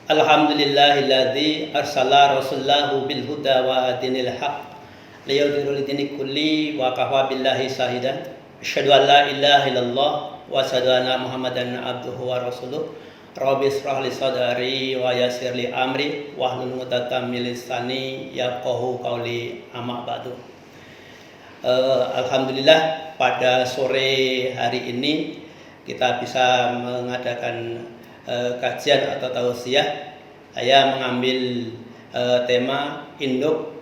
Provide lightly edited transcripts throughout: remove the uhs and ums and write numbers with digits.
Alhamdulillahilladzi arsala rasulahu bil huda wa dinil haq liyudhhirahu lidini kulli wa kafa billahi shahidan. Asyhadu an la ilaha illallah wa asyhadu anna Muhammadan abduhu wa rasuluh. Rabbi shrah li sadri wa yassir li amri wahlul 'uqdatam min lisani yafqahu qawli, amma ba'du. Alhamdulillah pada sore hari ini kita bisa mengadakan kajian atau tausiah. Saya mengambil tema induk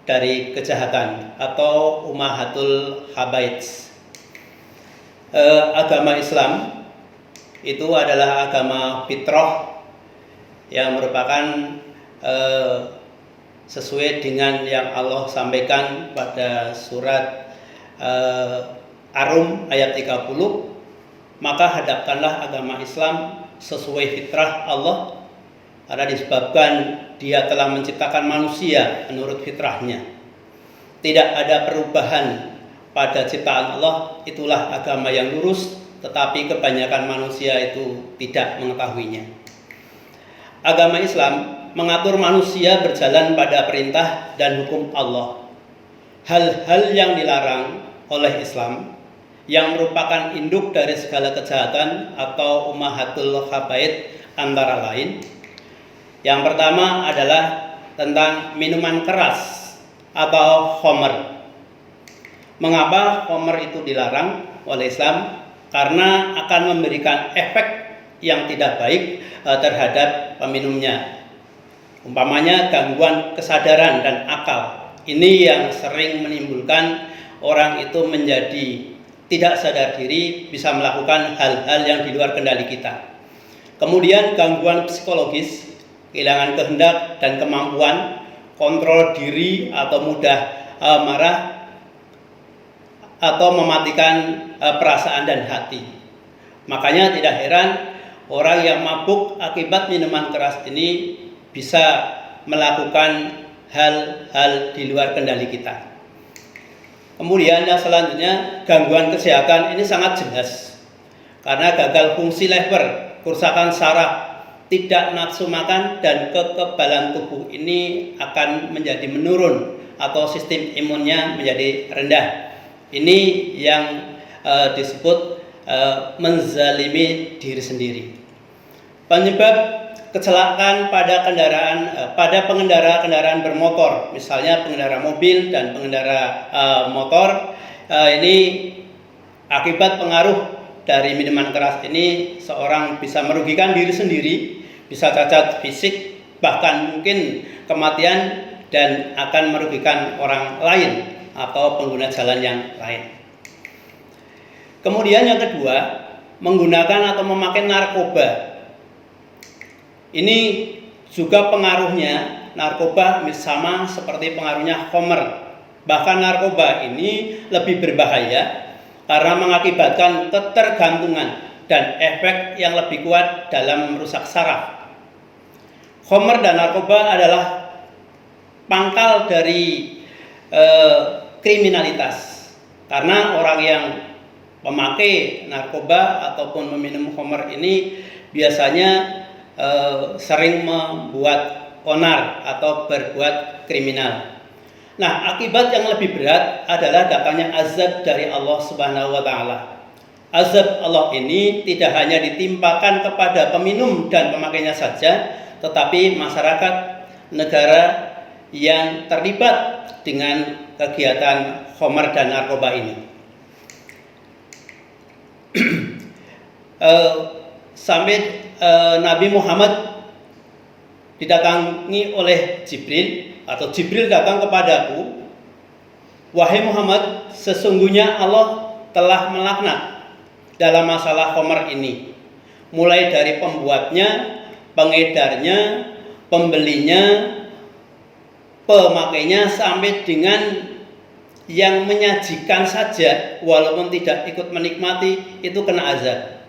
dari kejahatan atau ummahatul khaba'its. Agama Islam itu adalah agama fitrah yang merupakan sesuai dengan yang Allah sampaikan pada surat Ar-Rum ayat 30, maka hadapkanlah agama Islam sesuai fitrah Allah, karena disebabkan Dia telah menciptakan manusia menurut fitrahnya. Tidak ada perubahan pada ciptaan Allah, itulah agama yang lurus, tetapi kebanyakan manusia itu tidak mengetahuinya. Agama Islam mengatur manusia berjalan pada perintah dan hukum Allah. Hal-hal yang dilarang oleh Islam yang merupakan induk dari segala kejahatan atau ummahatul khaba'its antara lain. Yang pertama adalah tentang minuman keras atau khamr. Mengapa khamr itu dilarang oleh Islam? Karena akan memberikan efek yang tidak baik terhadap peminumnya. Umpamanya gangguan kesadaran dan akal. Ini yang sering menimbulkan orang itu menjadi tidak sadar diri, bisa melakukan hal-hal yang di luar kendali kita. Kemudian gangguan psikologis, kehilangan kehendak dan kemampuan kontrol diri atau mudah marah atau mematikan perasaan dan hati. Makanya tidak heran orang yang mabuk akibat minuman keras ini bisa melakukan hal-hal di luar kendali kita. Kemudian yang selanjutnya, gangguan kesehatan ini sangat jelas. Karena gagal fungsi lever, kerusakan saraf, tidak nafsu makan, dan kekebalan tubuh ini akan menjadi menurun atau sistem imunnya menjadi rendah. Ini yang disebut menzalimi diri sendiri. Penyebab kecelakaan pada pengendara kendaraan bermotor, misalnya pengendara mobil dan pengendara motor, ini akibat pengaruh dari minuman keras ini seorang bisa merugikan diri sendiri, bisa cacat fisik, bahkan mungkin kematian, dan akan merugikan orang lain atau pengguna jalan yang lain. Kemudian yang kedua, menggunakan atau memakai narkoba. Ini juga pengaruhnya narkoba sama seperti pengaruhnya khamr. Bahkan narkoba ini lebih berbahaya karena mengakibatkan ketergantungan dan efek yang lebih kuat dalam merusak saraf. Khamr dan narkoba adalah pangkal dari kriminalitas. Karena orang yang memakai narkoba ataupun meminum khamr ini biasanya sering membuat onar atau berbuat kriminal. Nah, akibat yang lebih berat adalah datangnya azab dari Allah Subhanahu wa taala. Azab Allah ini tidak hanya ditimpakan kepada peminum dan pemakainya saja, tetapi masyarakat negara yang terlibat dengan kegiatan khamr dan narkoba ini. Sampai Nabi Muhammad didatangi oleh Jibril, atau Jibril datang kepadaku, wahai Muhammad, sesungguhnya Allah telah melaknat dalam masalah khamr ini, mulai dari pembuatnya, pengedarnya, pembelinya, pemakainya, sampai dengan yang menyajikan saja walaupun tidak ikut menikmati itu kena azab.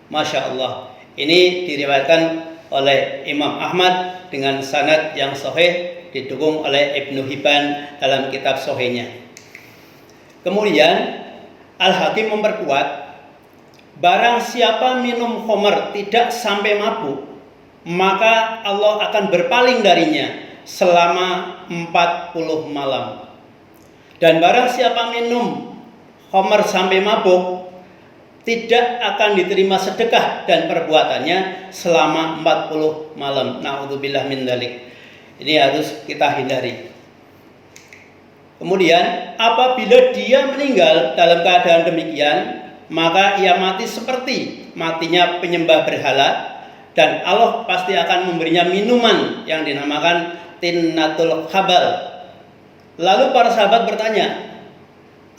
Masya Allah. Ini diriwayatkan oleh Imam Ahmad dengan sanad yang sahih, didukung oleh Ibnu Hibban dalam kitab sahihnya. Kemudian Al-Hakim memperkuat, barang siapa minum khamr tidak sampai mabuk, maka Allah akan berpaling darinya selama 40 malam. Dan barang siapa minum khamr sampai mabuk, tidak akan diterima sedekah dan perbuatannya selama 40 malam. Na'udzubillah min dzalik. Ini harus kita hindari. Kemudian apabila dia meninggal dalam keadaan demikian, maka ia mati seperti matinya penyembah berhala, dan Allah pasti akan memberinya minuman yang dinamakan tinatul khabal. Lalu para sahabat bertanya,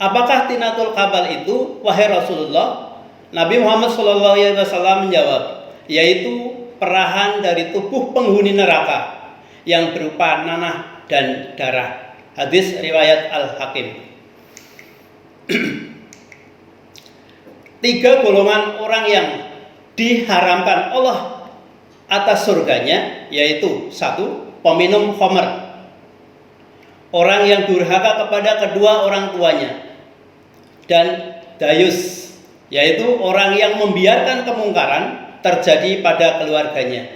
apakah tinatul khabal itu, wahai Rasulullah? Nabi Muhammad SAW menjawab, yaitu perahan dari tubuh penghuni neraka yang berupa nanah dan darah. Hadis riwayat Al-Hakim. 3 golongan orang yang diharamkan Allah atas surganya, yaitu 1. Peminum khamr, orang yang durhaka kepada kedua orang tuanya, dan dayus, yaitu orang yang membiarkan kemungkaran terjadi pada keluarganya.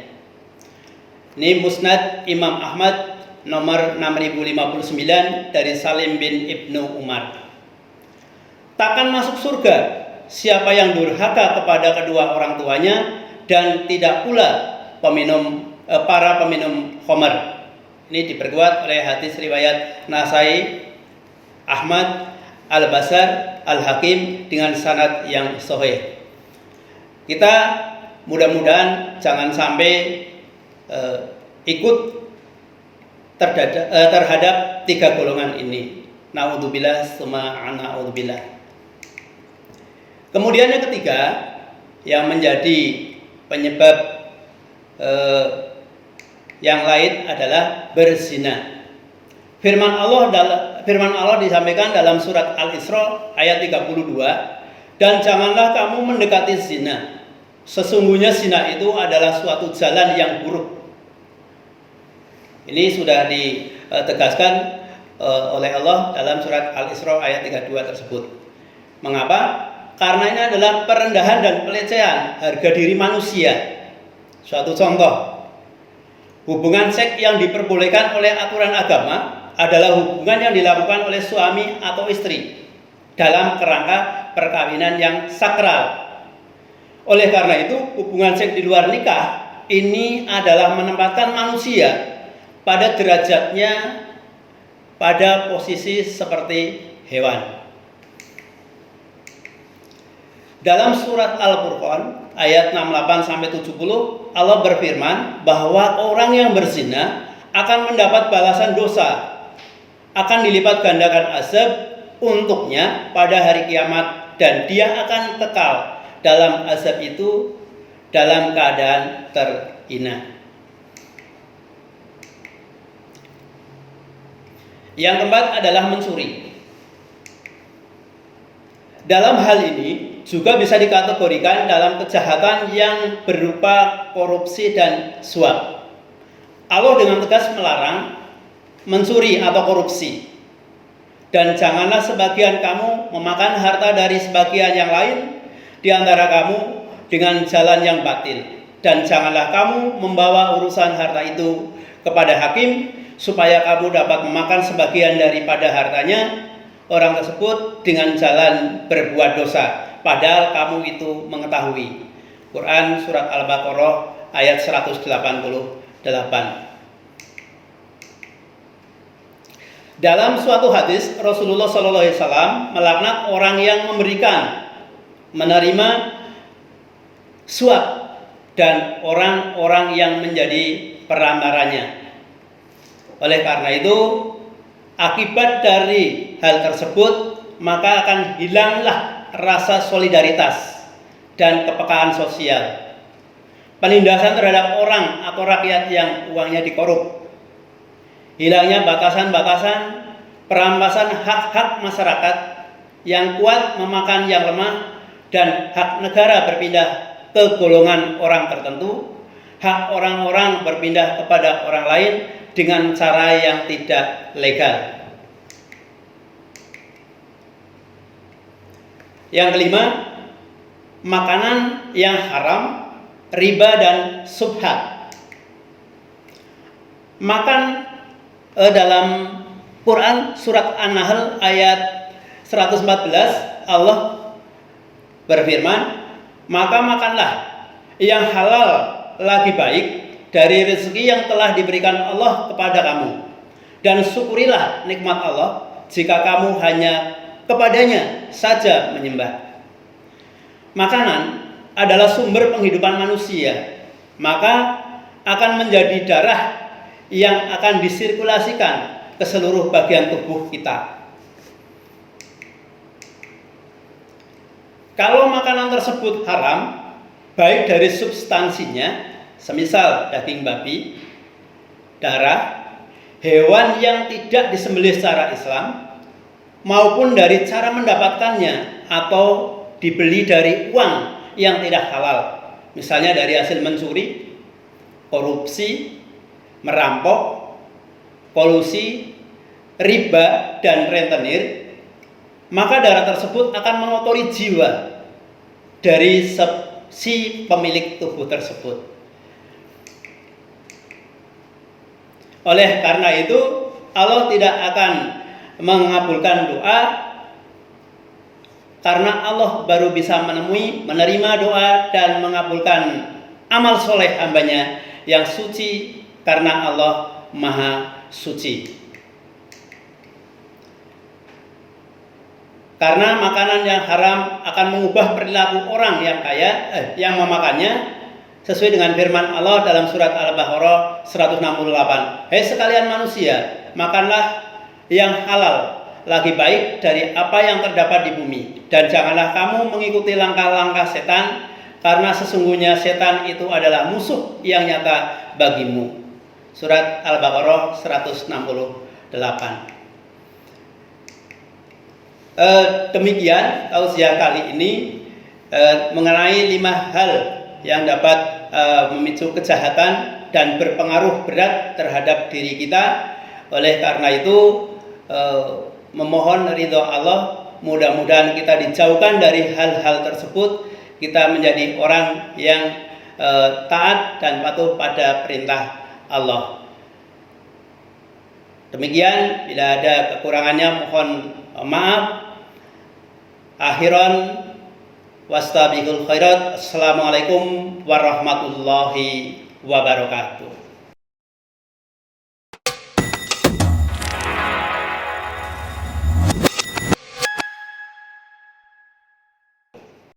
Ini Musnad Imam Ahmad nomor 6059 dari Salim bin Ibnu Umar. Takkan masuk surga siapa yang durhaka kepada kedua orang tuanya, dan tidak pula para peminum khamr. Ini diperkuat oleh hadis riwayat Nasai, Ahmad, Al-Basar, Al-Hakim dengan sanad yang sahih. Kita mudah-mudahan jangan sampai ikut terhadap 3 golongan ini. Na'udzubillah summa na'udzubillah. Kemudian yang ketiga yang menjadi penyebab yang lain adalah berzina. Firman Allah disampaikan dalam surat Al-Isra ayat 32, dan janganlah kamu mendekati zina. Sesungguhnya zina itu adalah suatu jalan yang buruk. Ini sudah ditegaskan oleh Allah dalam surat Al-Isra ayat 32 tersebut. Mengapa? Karena ini adalah perendahan dan pelecehan harga diri manusia. Suatu contoh, hubungan seks yang diperbolehkan oleh aturan agama adalah hubungan yang dilakukan oleh suami atau istri dalam kerangka perkawinan yang sakral. Oleh karena itu, hubungan seks di luar nikah ini adalah menempatkan manusia pada derajatnya pada posisi seperti hewan. Dalam surat Al-Furqan ayat 68-70, Allah berfirman bahwa orang yang berzina akan mendapat balasan dosa, akan dilipat gandakan azab untuknya pada hari kiamat, dan dia akan kekal dalam azab itu dalam keadaan terhina. Yang keempat adalah mencuri. Dalam hal ini juga bisa dikategorikan dalam kejahatan yang berupa korupsi dan suap. Allah dengan tegas melarang mencuri atau korupsi. Dan janganlah sebagian kamu memakan harta dari sebagian yang lain di antara kamu dengan jalan yang batil. Dan janganlah kamu membawa urusan harta itu kepada hakim supaya kamu dapat memakan sebagian daripada hartanya orang tersebut dengan jalan berbuat dosa, padahal kamu itu mengetahui. Quran surat Al-Baqarah ayat 188. Dalam suatu hadis Rasulullah SAW melaknat orang yang menerima suap dan orang-orang yang menjadi perantaranya. Oleh karena itu, akibat dari hal tersebut maka akan hilanglah rasa solidaritas dan kepekaan sosial, penindasan terhadap orang atau rakyat yang uangnya dikorup, hilangnya batasan-batasan perampasan hak-hak masyarakat yang kuat memakan yang lemah, dan hak negara berpindah ke golongan orang tertentu, hak orang-orang berpindah kepada orang lain dengan cara yang tidak legal. Yang kelima, makanan yang haram, riba dan subhat. Makan dalam Quran surat An-Nahl ayat 114 Allah berfirman, maka makanlah yang halal lagi baik dari rezeki yang telah diberikan Allah kepada kamu, dan syukurilah nikmat Allah jika kamu hanya kepadanya saja menyembah. Makanan adalah sumber penghidupan manusia, maka akan menjadi darah yang akan disirkulasikan ke seluruh bagian tubuh kita. Kalau makanan tersebut haram, baik dari substansinya, semisal daging babi, darah, hewan yang tidak disembelih secara Islam, maupun dari cara mendapatkannya atau dibeli dari uang yang tidak halal, misalnya dari hasil mencuri, korupsi, merampok, kolusi, riba, dan rentenir, maka darah tersebut akan mengotori jiwa dari si pemilik tubuh tersebut. Oleh karena itu, Allah tidak akan mengabulkan doa, karena Allah baru bisa menerima doa dan mengabulkan amal soleh hambanya yang suci, karena Allah Maha Suci. Karena makanan yang haram akan mengubah perilaku orang yang yang memakannya, sesuai dengan firman Allah dalam surat Al-Baqarah 168. Hai sekalian manusia, makanlah yang halal lagi baik dari apa yang terdapat di bumi, dan janganlah kamu mengikuti langkah-langkah setan, karena sesungguhnya setan itu adalah musuh yang nyata bagimu. Surat Al-Baqarah 168. Demikian tausiah kali ini mengenai 5 hal yang dapat memicu kejahatan dan berpengaruh berat terhadap diri kita. Oleh karena itu memohon ridho Allah, mudah-mudahan kita dijauhkan dari hal-hal tersebut, kita menjadi orang yang taat dan patuh pada perintah Allah. Demikian, bila ada kekurangannya mohon maaf. Akhiran wastabiqul khairat. Assalamualaikum warahmatullahi wabarakatuh.